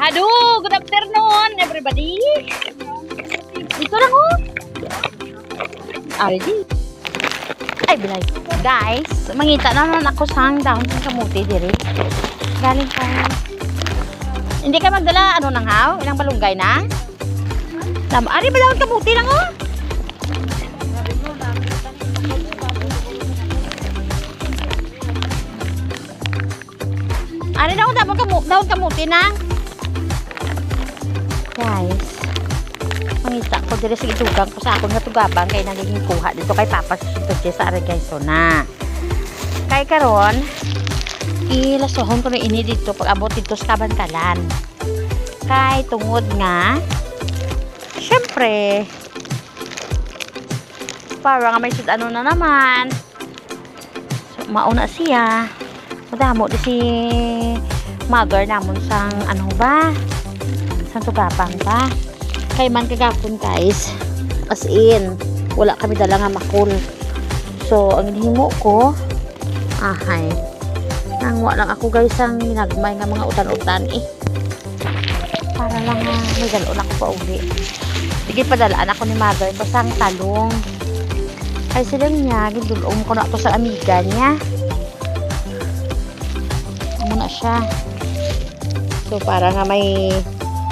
Hello, good afternoon everybody. Dito lang oh. Already. Ay, bilay. Guys, mangita naman ako sang dahon ng kamuti diri. Galing pa. Hindi ka magdala ano nang haw? Ilang balunggay na? Ari ba dahon kamuti lang oh? Ari daw kamuti na. Guys, mangita ko diri sa itugang ko sa akong nga tugabang kay nagiging kuha dito kay Papa sa ari guys so na. Kay karon ilasohon ko na ini dito pag abot dito sa Kabankalan. Kay tungod nga syempre para nga may ano na naman. So, mauna siya. Madamo di si mother namon sang ano ba? Sang tugapang ba? Kay man kagapon guys. As in, wala kami dala nga makul. So, ang hinimo ko, ahay. Nangwa lang ako guys ang minagmay nga mga utan-utan eh. Para lang may dalon ako pa uli. Sige padalaan ako ni mother ko sang talong. Kay sila niya, gindulong ko na ito sa amiga niya. Muna siya. So para nga may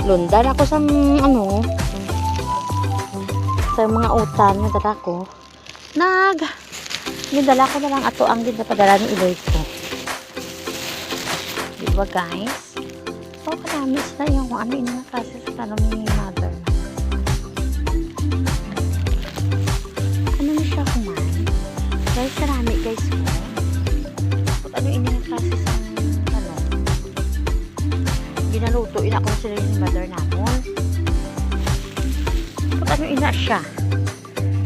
lundan ako sa ano sa mga utan na dala ko. Gindala ko na lang ato ang ginapadala ni Iloy ko. Diba guys? So kadami sila yung ano yung klase sa tanong ni mother. Ano na siya kumain? Guys, karami guys ko. Ano yung klase sa ginaluto ina ko sila ni mother namon. Kung ano ina siya.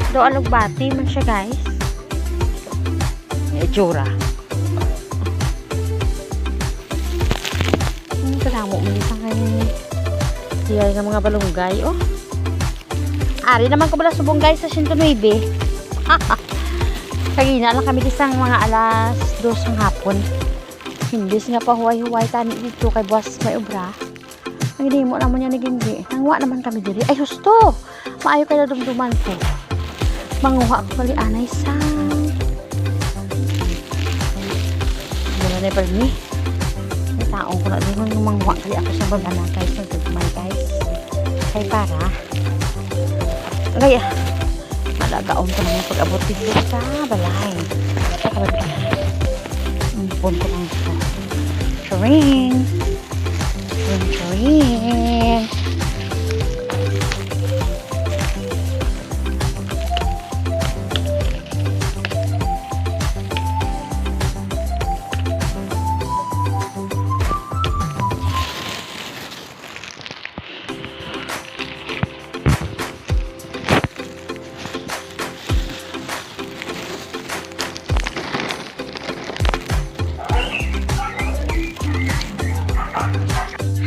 Do alugbati man siya guys. May itsura. Ang kadamo man isang kayo siyay ng mga balunggay oh. Ari naman ko bala subong guys sa 109. Kagina lang kami isang mga alas 2 ng hapon. Himbis nga pa huway-huway tani dito kay boss may obra. Ang hindi mo naman niya nagindi. Nangwa naman kami diri. Ay husto! Maayo kayo dumduman ko. Manguha ako kali anay sang. Wala na pa ni. May taong ko na din yung manguha kali ako sa babana guys. Nagdugmay guys. Kay para. Kaya malagaon ko naman pag-abot dito sa balay. Sa kabalay. Punto lang ito. Charing! Charing!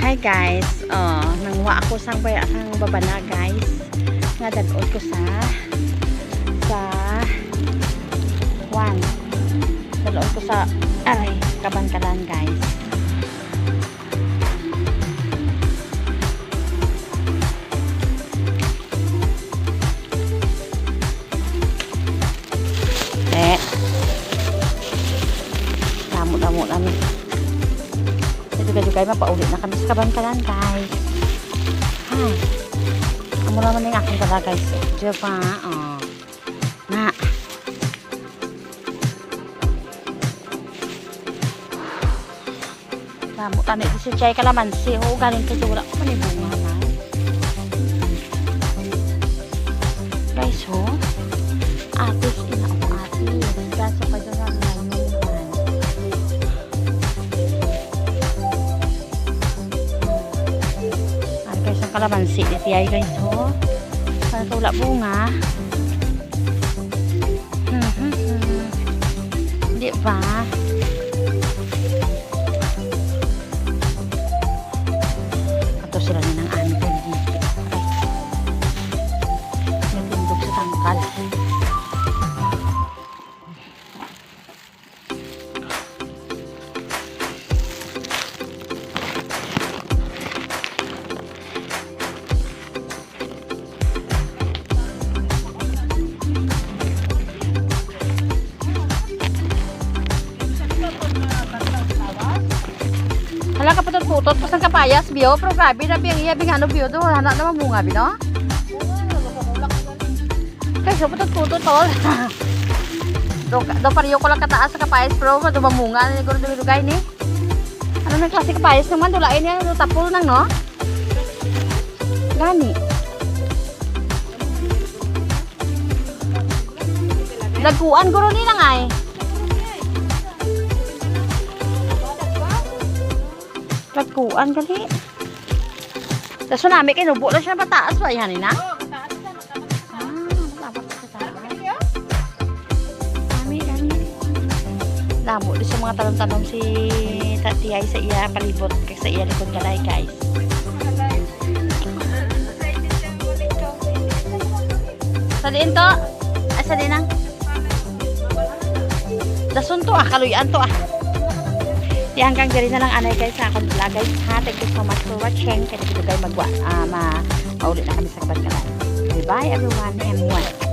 Hi guys, nangwa ako sang babana guys. Nga dadon ko sa Juan. Dadon ko sa Kabankalan guys. Damo namin. Juga mapaulit na kami sa Kabankalan guys. Ay, amo naman yung aking dala guys. Diba? Na. Damo tani di si Chay kalamansi. O galing kasi wala ko man bunga na. Guys ho. Atis ina ako atis. Kaso pa dyan namin. Kalamansi dito ay guys ho. Para tula bunga. Di ba? Ato sila ni ng amin ko dito. Nagtindog sa tangkal. tapos ang kapayas, biyo. Pero grabe na biyang iya, biyang ano biyo to. Hanak naman bunga, biyo, no? Kaya so, putot-putot, tol. Do pariyo ko lang kataas sa kapayas, pero dumamunga na siguro dugay ni. Ano na klase kapayas naman, dulain niya, tapol nang, no? Gani. Laguan guro ni lang ay. Laguan gali. Tapos nami kay nubo lang siya pataas ba yan na? Dami gani. Damo di sa mga talong-talong si Tatiyay sa iya palibot kay sa iya likod galay guys. Saliin to. Asa din ang? Dasun to kaluyan to Di hanggang diri na lang anay guys sa akong vlog guys ha. Thank you so much for watching. Kaya dito guys maulit na kami sa kabangalan. Bye bye everyone and one.